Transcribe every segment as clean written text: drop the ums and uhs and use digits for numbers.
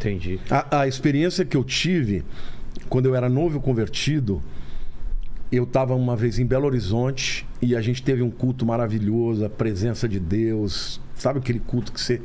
Entendi. A experiência que eu tive, quando eu era novo convertido, eu estava uma vez em Belo Horizonte e a gente teve um culto maravilhoso, a presença de Deus. Sabe aquele culto que você...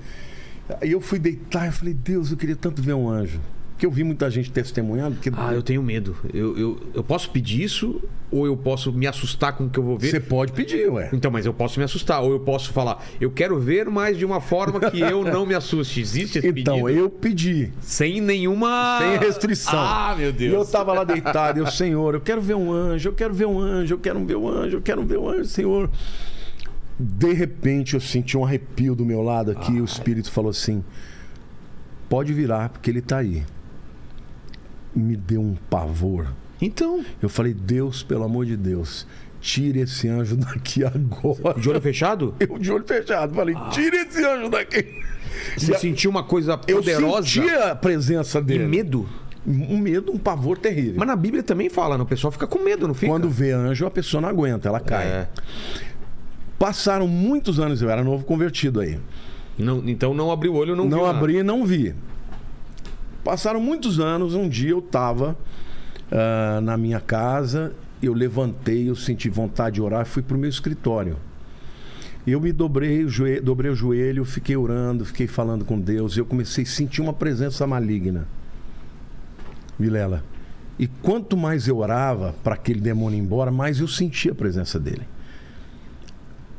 Aí eu fui deitar e falei, Deus, eu queria tanto ver um anjo. Porque eu vi muita gente testemunhando. Que... eu tenho medo. Eu posso pedir isso ou eu posso me assustar com o que eu vou ver? Você pode pedir, ué. Então, mas eu posso me assustar. Ou eu posso falar, eu quero ver, mas de uma forma que eu não me assuste. Existe esse pedido? Então, eu pedi. Sem nenhuma... Sem restrição. Meu Deus. E eu tava lá deitado. Eu, Senhor, eu quero ver um anjo, eu quero ver um anjo, eu quero ver um anjo, eu quero ver um anjo, Senhor. De repente, eu senti um arrepio do meu lado aqui. E o Espírito falou assim, pode virar, porque ele tá aí. Me deu um pavor. Então. Eu falei, Deus, pelo amor de Deus, tire esse anjo daqui agora. De olho fechado? Eu de olho fechado. Falei, tire esse anjo daqui. Você sentiu uma coisa poderosa? Eu senti a presença dele. E medo? Um medo, um pavor terrível. Mas na Bíblia também fala, o pessoal fica com medo, não fica? Quando vê anjo, a pessoa não aguenta, ela cai. Passaram muitos anos, eu era novo convertido aí. Não, então não abri o olho, não vi. Não abri, não vi. Passaram muitos anos, um dia eu estava na minha casa, eu levantei, eu senti vontade de orar e fui para o meu escritório. Eu me dobrei o joelho, fiquei orando, fiquei falando com Deus, e eu comecei a sentir uma presença maligna. Vilela. E quanto mais eu orava para aquele demônio ir embora, mais eu sentia a presença dele.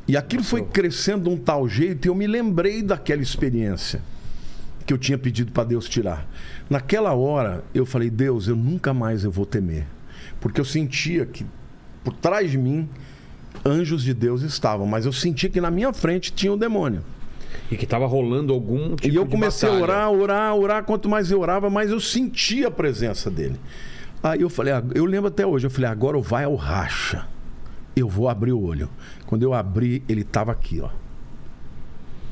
E aquilo foi crescendo de um tal jeito, e eu me lembrei daquela experiência que eu tinha pedido para Deus tirar. Naquela hora, eu falei, Deus, eu nunca mais vou temer. Porque eu sentia que por trás de mim, anjos de Deus estavam. Mas eu sentia que na minha frente tinha um demônio. E que estava rolando algum tipo de E eu comecei batalha. a orar. Quanto mais eu orava, mais eu sentia a presença dele. Aí eu falei, eu lembro até hoje, eu falei, agora vai ao racha. Eu vou abrir o olho. Quando eu abri, ele estava aqui, ó.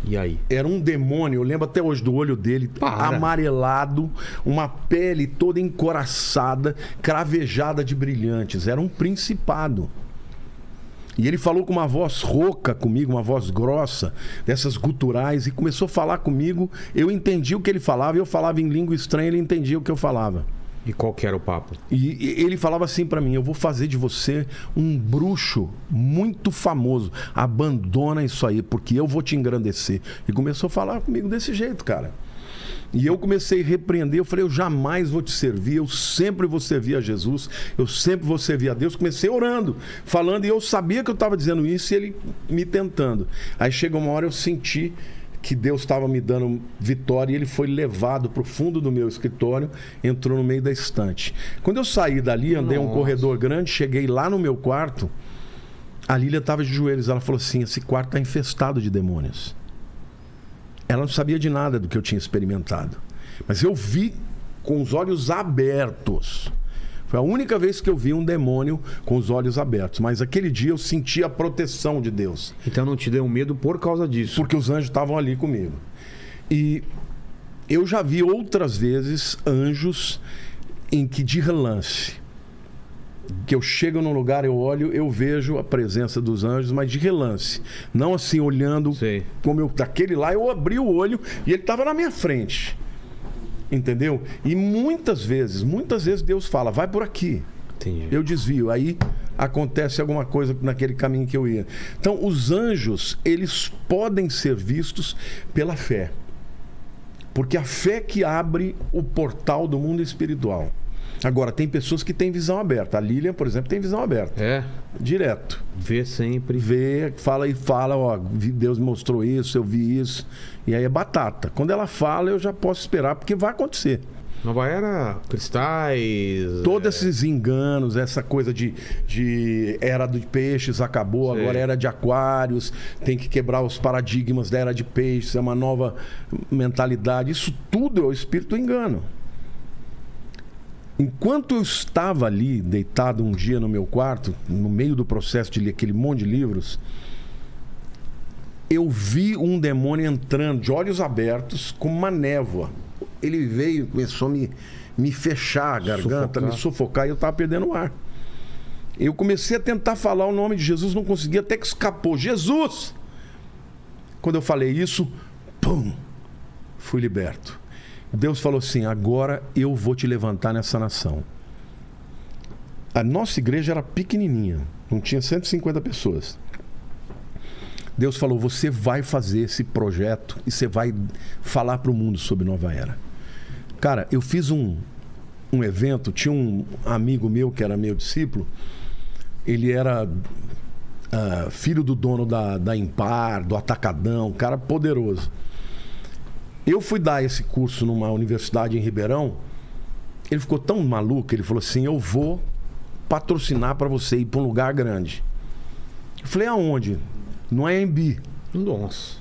E aí? Era um demônio, eu lembro até hoje do olho dele, amarelado, uma pele toda encoraçada, cravejada de brilhantes. Era um principado. E ele falou com uma voz rouca comigo, uma voz grossa, dessas guturais, e começou a falar comigo. Eu entendi o que ele falava, eu falava em língua estranha, ele entendia o que eu falava. E qual que era o papo? E ele falava assim pra mim, eu vou fazer de você um bruxo muito famoso. Abandona isso aí, porque eu vou te engrandecer. E começou a falar comigo desse jeito, cara. E eu comecei a repreender, eu falei, eu jamais vou te servir, eu sempre vou servir a Jesus, eu sempre vou servir a Deus. Comecei orando, falando, e eu sabia que eu estava dizendo isso e ele me tentando. Aí chegou uma hora eu senti que Deus estava me dando vitória e ele foi levado para o fundo do meu escritório, entrou no meio da estante. Quando eu saí dali, andei um corredor grande, cheguei lá no meu quarto, a Lília estava de joelhos, ela falou assim, esse quarto está infestado de demônios. Ela não sabia de nada do que eu tinha experimentado, mas eu vi com os olhos abertos. Foi a única vez que eu vi um demônio com os olhos abertos. Mas aquele dia eu senti a proteção de Deus. Então não te deu medo por causa disso? Porque os anjos estavam ali comigo. E eu já vi outras vezes anjos em que de relance, que eu chego num lugar, eu olho, eu vejo a presença dos anjos, mas de relance. Não assim olhando, como eu, daquele lá, eu abri o olho e ele estava na minha frente. Entendeu? E muitas vezes Deus fala, vai por aqui. Entendi. Eu desvio, aí acontece alguma coisa naquele caminho que eu ia. Então, os anjos, eles podem ser vistos pela fé. Porque a fé que abre o portal do mundo espiritual. Agora, tem pessoas que têm visão aberta. A Lilian, por exemplo, tem visão aberta. É? Direto. Vê sempre. Vê, fala, ó, Deus me mostrou isso, eu vi isso. E aí é batata. Quando ela fala, eu já posso esperar, porque vai acontecer. Nova Era, cristais... Todos esses enganos, essa coisa de era de peixes acabou, agora é era de aquários, tem que quebrar os paradigmas da era de peixes, é uma nova mentalidade. Isso tudo é o espírito do engano. Enquanto eu estava ali, deitado um dia no meu quarto, no meio do processo de ler aquele monte de livros, eu vi um demônio entrando, de olhos abertos, com uma névoa. Ele veio e começou a me fechar a garganta, me sufocar, e eu estava perdendo o ar. Eu comecei a tentar falar o nome de Jesus, não conseguia, até que escapou. Jesus! Quando eu falei isso, pum! Fui liberto. Deus falou assim, agora eu vou te levantar nessa nação. A nossa igreja era pequenininha, não tinha 150 pessoas. Deus falou, você vai fazer esse projeto e você vai falar para o mundo sobre Nova Era. Cara, eu fiz um evento, tinha um amigo meu que era meu discípulo, ele era filho do dono da Impar, do Atacadão, um cara poderoso. Eu fui dar esse curso numa universidade em Ribeirão, ele ficou tão maluco, ele falou assim, eu vou patrocinar para você ir para um lugar grande. Eu falei, aonde? No AMB. Nossa.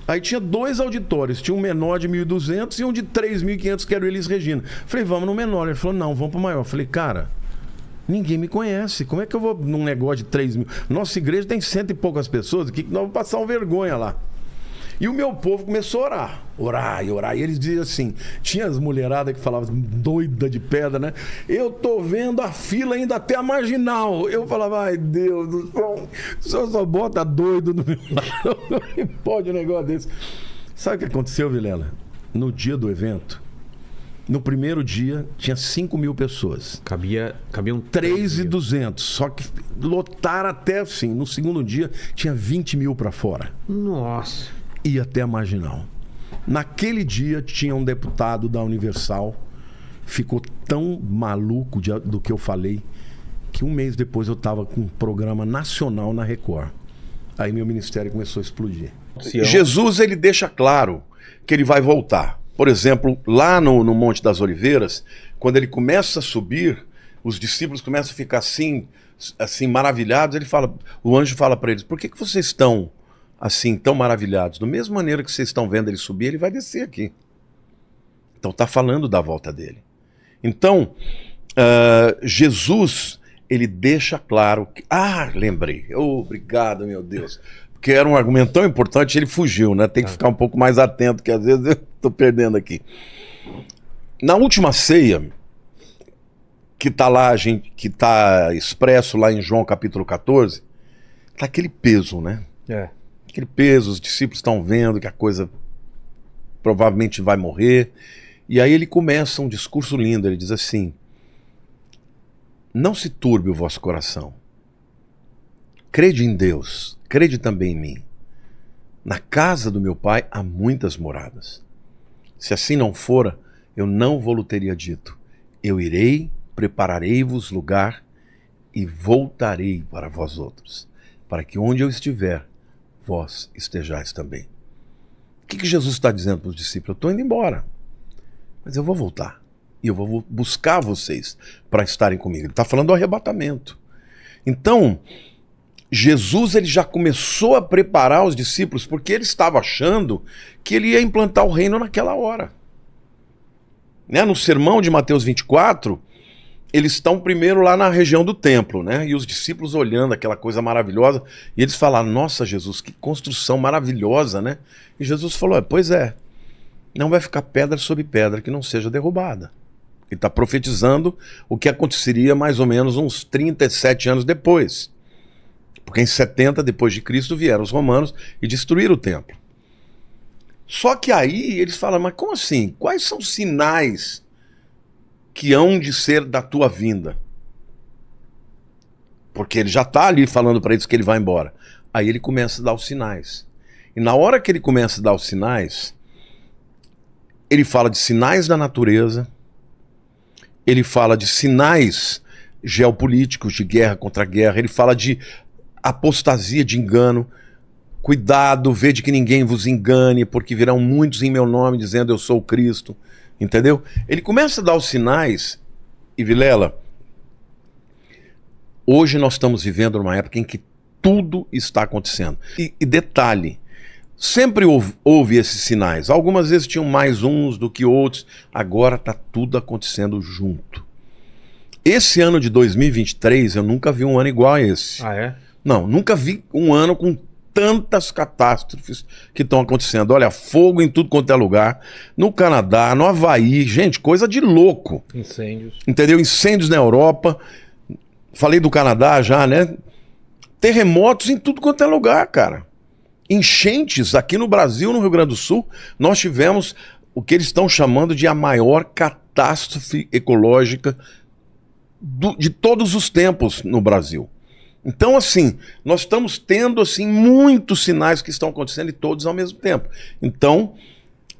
Aí tinha 2 auditórios, tinha um menor de 1.200 e um de 3.500 que era o Elis Regina. Falei, vamos no menor. Ele falou, não, vamos pro maior. Falei, cara, ninguém me conhece. Como é que eu vou num negócio de 3.000? Nossa igreja tem 100 e poucas pessoas, aqui que nós vamos passar uma vergonha lá. E o meu povo começou a orar. E eles diziam assim, tinha as mulheradas que falavam doida de pedra, né? Eu tô vendo a fila ainda até a Marginal. Eu falava, ai Deus do céu, o senhor só bota doido no meu lado. Não pode um negócio desse. Sabe o que aconteceu, Vilela? No dia do evento, no primeiro dia, tinha 5.000 pessoas. Cabiam 3.200. Só que lotaram até assim. No segundo dia, tinha 20.000 para fora. Nossa. Ia até a Marginal. Naquele dia tinha um deputado da Universal, ficou tão maluco do que eu falei, que um mês depois eu estava com um programa nacional na Record. Aí meu ministério começou a explodir. Jesus, ele deixa claro que ele vai voltar. Por exemplo, lá no Monte das Oliveiras, quando ele começa a subir, os discípulos começam a ficar assim maravilhados. O anjo fala para eles, por que vocês estão assim, tão maravilhados? Da mesma maneira que vocês estão vendo ele subir, ele vai descer aqui. Então está falando da volta dele. Então, Jesus, ele deixa claro que... lembrei. Obrigado, meu Deus. Porque era um argumento tão importante, ele fugiu, né? Tem que ficar um pouco mais atento, que às vezes eu estou perdendo aqui. Na última ceia, que está lá, que está expresso lá em João capítulo 14, está aquele peso, né? Aquele peso, os discípulos estão vendo que a coisa provavelmente vai morrer. E aí ele começa um discurso lindo, ele diz assim, não se turbe o vosso coração. Crede em Deus, crede também em mim. Na casa do meu pai há muitas moradas. Se assim não fora, eu não vou-lo teria dito. Eu irei, prepararei-vos lugar e voltarei para vós outros, para que onde eu estiver, vós estejais também. O que Jesus está dizendo para os discípulos? Eu estou indo embora, mas eu vou voltar. E eu vou buscar vocês para estarem comigo. Ele está falando do arrebatamento. Então, Jesus, ele já começou a preparar os discípulos, porque ele estava achando que ele ia implantar o reino naquela hora. Né? No sermão de Mateus 24, eles estão primeiro lá na região do templo, né? E os discípulos olhando aquela coisa maravilhosa, e eles falaram, nossa Jesus, que construção maravilhosa, né? E Jesus falou, pois é, não vai ficar pedra sobre pedra que não seja derrubada. Ele está profetizando o que aconteceria mais ou menos uns 37 anos depois. Porque em 70 depois de Cristo vieram os romanos e destruíram o templo. Só que aí eles falam, mas como assim? Quais são os sinais que hão de ser da tua vinda? Porque ele já está ali falando para eles que ele vai embora. Aí ele começa a dar os sinais. E na hora que ele começa a dar os sinais, ele fala de sinais da natureza, ele fala de sinais geopolíticos, de guerra contra guerra, ele fala de apostasia, de engano. Cuidado, vede que ninguém vos engane, porque virão muitos em meu nome dizendo eu sou o Cristo. Entendeu? Ele começa a dar os sinais, e Vilela, hoje nós estamos vivendo numa época em que tudo está acontecendo. E detalhe, sempre houve esses sinais. Algumas vezes tinham mais uns do que outros, agora está tudo acontecendo junto. Esse ano de 2023, eu nunca vi um ano igual a esse. Ah, é? Não, nunca vi um ano com tantas catástrofes que estão acontecendo. Olha, fogo em tudo quanto é lugar. No Canadá, no Havaí, gente, coisa de louco. Incêndios. Entendeu? Incêndios na Europa. Falei do Canadá já, né? Terremotos em tudo quanto é lugar, cara. Enchentes aqui no Brasil, no Rio Grande do Sul. Nós tivemos o que eles estão chamando de a maior catástrofe ecológica de todos os tempos no Brasil. Então, assim, nós estamos tendo assim, muitos sinais que estão acontecendo e todos ao mesmo tempo. Então,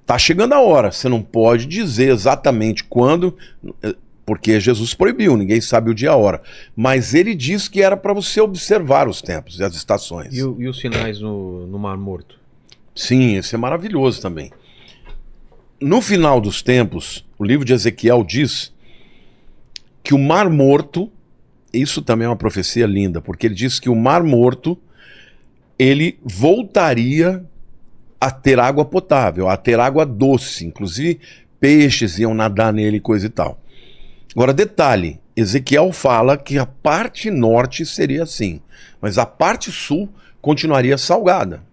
tá chegando a hora. Você não pode dizer exatamente quando, porque Jesus proibiu, ninguém sabe o dia e a hora. Mas ele diz que era para você observar os tempos e as estações. E os sinais no Mar Morto? Sim, isso é maravilhoso também. No final dos tempos, o livro de Ezequiel diz que o Mar Morto, isso também é uma profecia linda, porque ele diz que o Mar Morto, ele voltaria a ter água potável, a ter água doce, inclusive peixes iam nadar nele e coisa e tal. Agora, detalhe, Ezequiel fala que a parte norte seria assim, mas a parte sul continuaria salgada.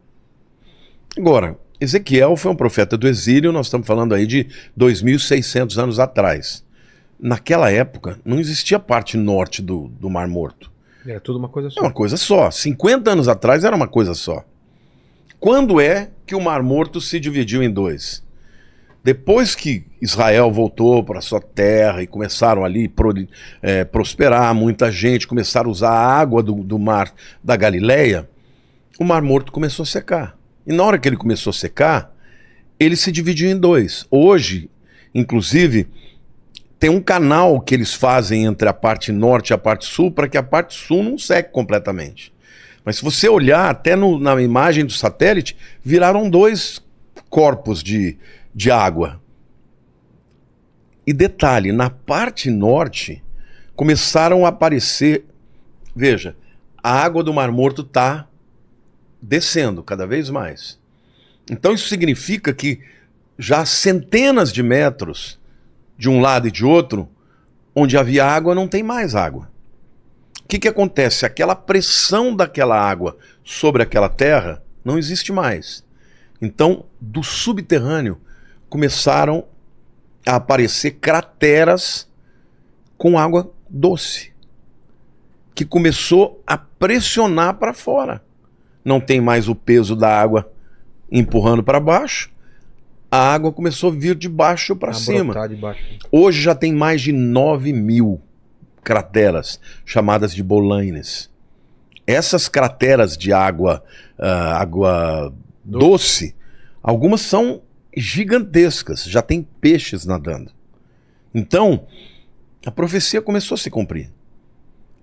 Agora, Ezequiel foi um profeta do exílio, nós estamos falando aí de 2.600 anos atrás. Naquela época, não existia a parte norte do Mar Morto. Era tudo uma coisa só. É uma coisa só. 50 anos atrás era uma coisa só. Quando é que o Mar Morto se dividiu em dois? Depois que Israel voltou para sua terra e começaram ali prosperar, muita gente, começaram a usar a água do mar da Galileia, o Mar Morto começou a secar. E na hora que ele começou a secar, ele se dividiu em dois. Hoje, inclusive, tem um canal que eles fazem entre a parte norte e a parte sul para que a parte sul não seque completamente. Mas se você olhar até na imagem do satélite, viraram dois corpos de água. E detalhe, na parte norte começaram a aparecer, veja, a água do Mar Morto está descendo cada vez mais. Então isso significa que já centenas de metros de um lado e de outro, onde havia água, não tem mais água. O que acontece? Aquela pressão daquela água sobre aquela terra não existe mais. Então, do subterrâneo, começaram a aparecer crateras com água doce, que começou a pressionar para fora. Não tem mais o peso da água empurrando para baixo, a água começou a vir de baixo para cima. Hoje já tem mais de 9.000 crateras, chamadas de bolaines. Essas crateras de água doce, algumas são gigantescas, já tem peixes nadando. Então, a profecia começou a se cumprir.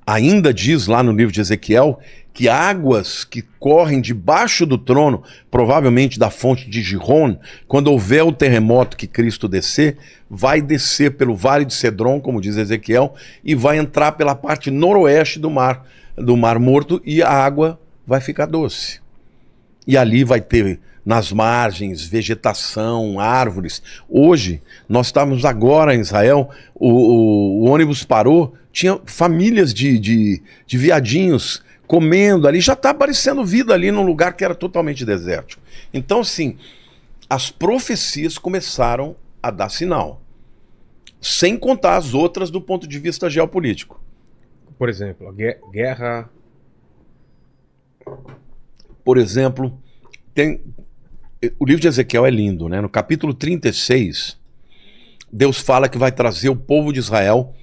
Ainda diz lá no livro de Ezequiel que águas que correm debaixo do trono, provavelmente da fonte de Gihon, quando houver o terremoto que Cristo descer, vai descer pelo Vale de Cedron, como diz Ezequiel, e vai entrar pela parte noroeste do Mar Morto, e a água vai ficar doce. E ali vai ter, nas margens, vegetação, árvores. Hoje, nós estávamos agora em Israel, o ônibus parou, tinha famílias de viadinhos comendo ali, já está aparecendo vida ali num lugar que era totalmente desértico. Então, assim, as profecias começaram a dar sinal, sem contar as outras do ponto de vista geopolítico. Por exemplo, a guerra... Por exemplo, o livro de Ezequiel é lindo, né? No capítulo 36, Deus fala que vai trazer o povo de Israel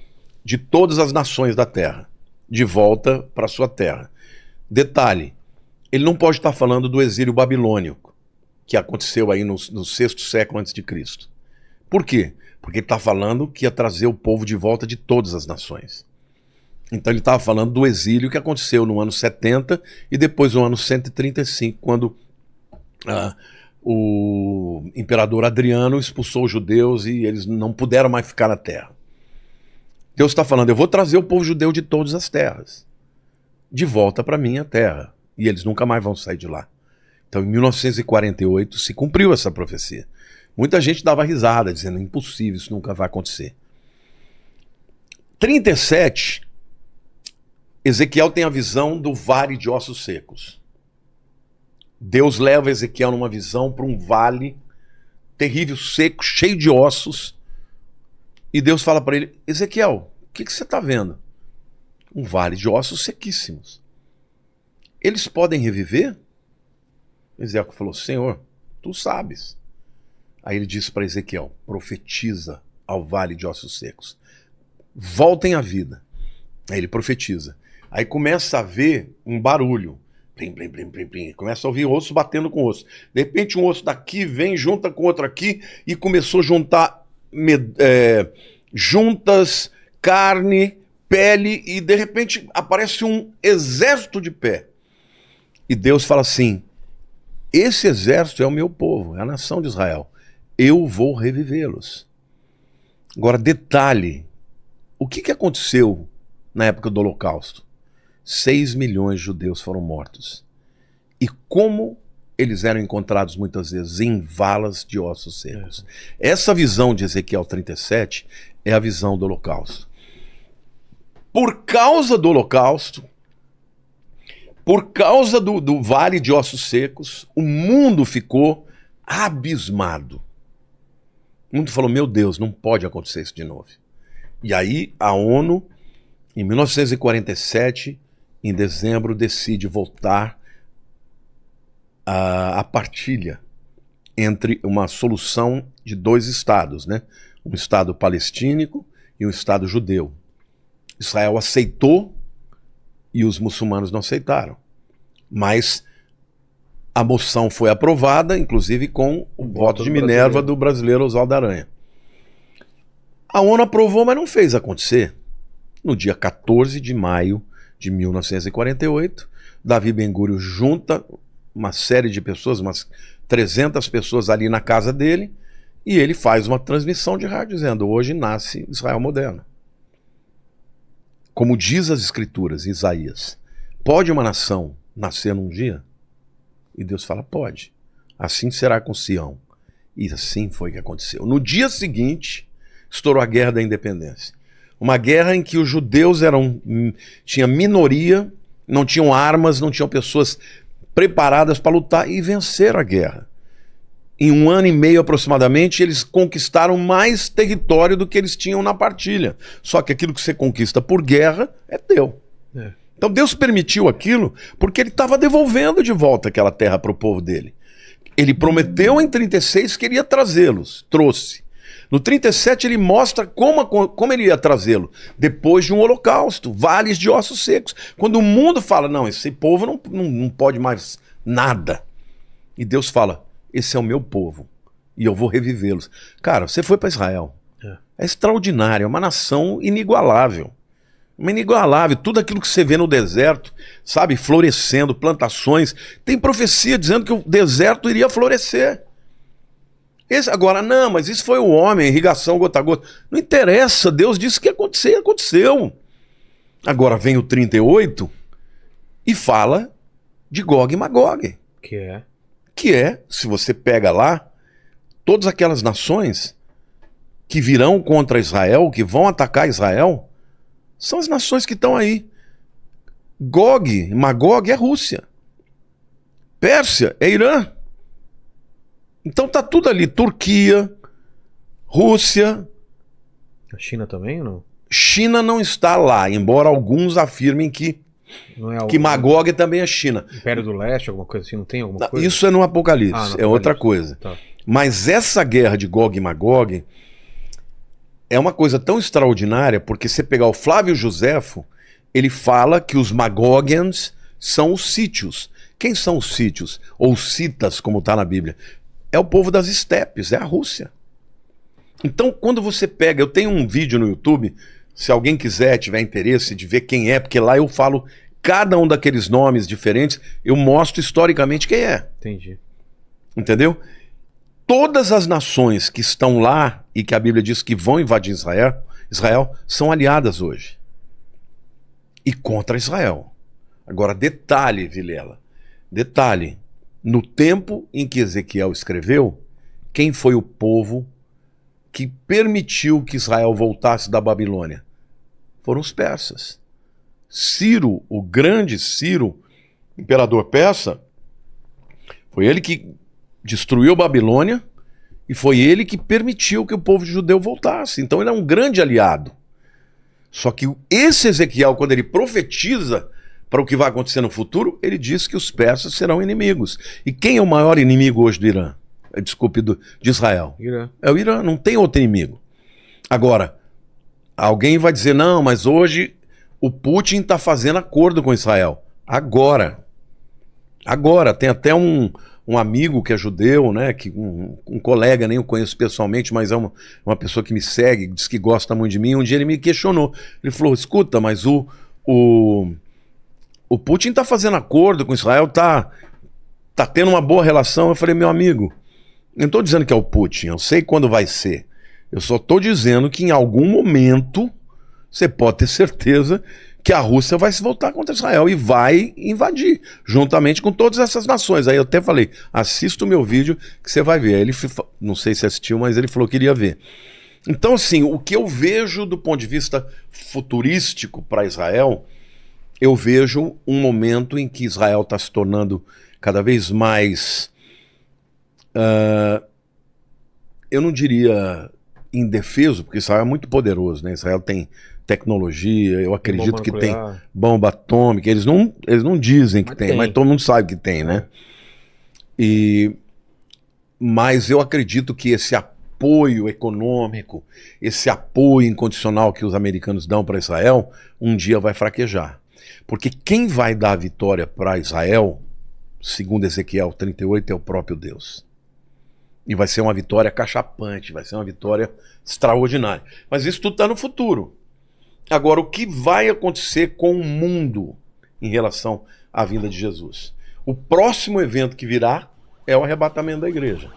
de todas as nações da terra de volta para sua terra. Detalhe, ele não pode estar falando do exílio babilônico, que aconteceu aí no 6º século antes de Cristo. Por quê? Porque ele está falando que ia trazer o povo de volta de todas as nações. Então ele estava falando do exílio que aconteceu no ano 70 e depois no ano 135, quando o imperador Adriano expulsou os judeus e eles não puderam mais ficar na terra. Deus está falando, eu vou trazer o povo judeu de todas as terras de volta para minha terra. E eles nunca mais vão sair de lá. Então, em 1948, se cumpriu essa profecia. Muita gente dava risada, dizendo, impossível, isso nunca vai acontecer. 37, Ezequiel tem a visão do vale de ossos secos. Deus leva Ezequiel numa visão para um vale terrível, seco, cheio de ossos. E Deus fala para ele, Ezequiel, o que você está vendo? Um vale de ossos sequíssimos. Eles podem reviver? Ezequiel falou, Senhor, tu sabes. Aí ele disse para Ezequiel, profetiza ao vale de ossos secos. Voltem à vida. Aí ele profetiza. Aí começa a ver um barulho. Plim, plim, plim, plim, plim. Começa a ouvir osso batendo com osso. De repente um osso daqui vem, junta com outro aqui e começou a juntar juntas, carne, pele e de repente aparece um exército de pé. E Deus fala assim, esse exército é o meu povo, é a nação de Israel. Eu vou revivê-los. Agora, detalhe, o que aconteceu na época do Holocausto? 6 milhões de judeus foram mortos. E como eles eram encontrados muitas vezes? Em valas de ossos secos. Essa visão de Ezequiel 37 é a visão do Holocausto. Por causa do Holocausto, por causa do vale de ossos secos, o mundo ficou abismado. O mundo falou, meu Deus, não pode acontecer isso de novo. E aí a ONU, em 1947, em dezembro, decide voltar à partilha entre uma solução de 2 estados, né? Um estado palestínico e um estado judeu. Israel aceitou e os muçulmanos não aceitaram. Mas a moção foi aprovada, inclusive com o voto de Minerva do brasileiro Oswaldo Aranha. A ONU aprovou, mas não fez acontecer. No dia 14 de maio de 1948, Davi Ben-Gurion junta uma série de pessoas, umas 300 pessoas ali na casa dele, e ele faz uma transmissão de rádio dizendo, hoje nasce Israel moderno. Como diz as escrituras, Isaías, pode uma nação nascer num dia? E Deus fala, pode. Assim será com Sião. E assim foi que aconteceu. No dia seguinte, estourou a Guerra da Independência. Uma guerra em que os judeus tinha minoria, não tinham armas, não tinham pessoas preparadas para lutar e venceram a guerra. Em 1 ano e meio aproximadamente, eles conquistaram mais território do que eles tinham na partilha. Só que aquilo que você conquista por guerra é teu. Então Deus permitiu aquilo porque ele estava devolvendo de volta aquela terra para o povo dele. Ele prometeu em 36 que ele ia trazê-los, trouxe. No 37 ele mostra como ele ia trazê-lo. Depois de um holocausto, vales de ossos secos. Quando o mundo fala, não, esse povo não pode mais nada. E Deus fala, esse é o meu povo e eu vou revivê-los. Cara, você foi para Israel. É extraordinário, é uma nação inigualável. Inigualável, tudo aquilo que você vê no deserto, sabe, florescendo, plantações, tem profecia dizendo que o deserto iria florescer. Agora, não, mas isso foi o homem, irrigação gota a gota. Não interessa, Deus disse que ia acontecer, aconteceu. Agora vem o 38 e fala de Gog e Magog. Que é, se você pega lá, todas aquelas nações que virão contra Israel, que vão atacar Israel, são as nações que estão aí. Gog, Magog é Rússia. Pérsia é Irã. Então tá tudo ali. Turquia, Rússia. A China também ou não? China não está lá, embora alguns afirmem que Magog também é China. Império do Leste, alguma coisa assim, não tem alguma coisa? Isso é no Apocalipse, no é outra coisa. Tá. Mas essa guerra de Gog e Magog é uma coisa tão extraordinária, porque se pegar o Flávio Joséfo, ele fala que os Magogians são os sítios. Quem são os sítios? Ou citas, como está na Bíblia? É o povo das estepes, é a Rússia. Então, quando você pega... Eu tenho um vídeo no YouTube, se alguém quiser, tiver interesse de ver quem é, porque lá eu falo cada um daqueles nomes diferentes, eu mostro historicamente quem é. Entendi. Entendeu? Todas as nações que estão lá e que a Bíblia diz que vão invadir Israel são aliadas hoje. E contra Israel. Agora, detalhe, Vilela. Detalhe. No tempo em que Ezequiel escreveu, quem foi o povo que permitiu que Israel voltasse da Babilônia? Foram os persas. Ciro, o grande Ciro, imperador persa, foi ele que destruiu a Babilônia e foi ele que permitiu que o povo judeu voltasse. Então ele é um grande aliado. Só que esse Ezequiel, quando ele profetiza para o que vai acontecer no futuro, ele diz que os persas serão inimigos. E quem é o maior inimigo hoje do Irã? desculpe, de Israel. Irã. É o Irã, não tem outro inimigo. Agora, alguém vai dizer, não, mas hoje o Putin está fazendo acordo com Israel. Agora, tem até um amigo que é judeu, né, que um colega, nem o conheço pessoalmente, mas é uma pessoa que me segue, diz que gosta muito de mim. Um dia ele me questionou. Ele falou, escuta, mas o Putin está fazendo acordo com Israel, tá tendo uma boa relação. Eu falei, meu amigo, eu não estou dizendo que é o Putin, eu sei quando vai ser. Eu só estou dizendo que em algum momento você pode ter certeza que a Rússia vai se voltar contra Israel e vai invadir, juntamente com todas essas nações. Aí eu até falei, assista o meu vídeo que você vai ver. Aí ele, não sei se assistiu, mas ele falou que iria ver. Então, assim, o que eu vejo do ponto de vista futurístico para Israel, eu vejo um momento em que Israel está se tornando cada vez mais, eu não diria indefeso, porque Israel é muito poderoso, né? Israel tem tecnologia, eu acredito que tem bomba atômica, eles não dizem que tem, mas todo mundo sabe que tem, né? Mas eu acredito que esse apoio econômico, esse apoio incondicional que os americanos dão para Israel, um dia vai fraquejar. Porque quem vai dar a vitória para Israel, segundo Ezequiel 38, é o próprio Deus. E vai ser uma vitória cachapante, vai ser uma vitória extraordinária. Mas isso tudo está no futuro. Agora, o que vai acontecer com o mundo em relação à vinda de Jesus? O próximo evento que virá é o arrebatamento da igreja.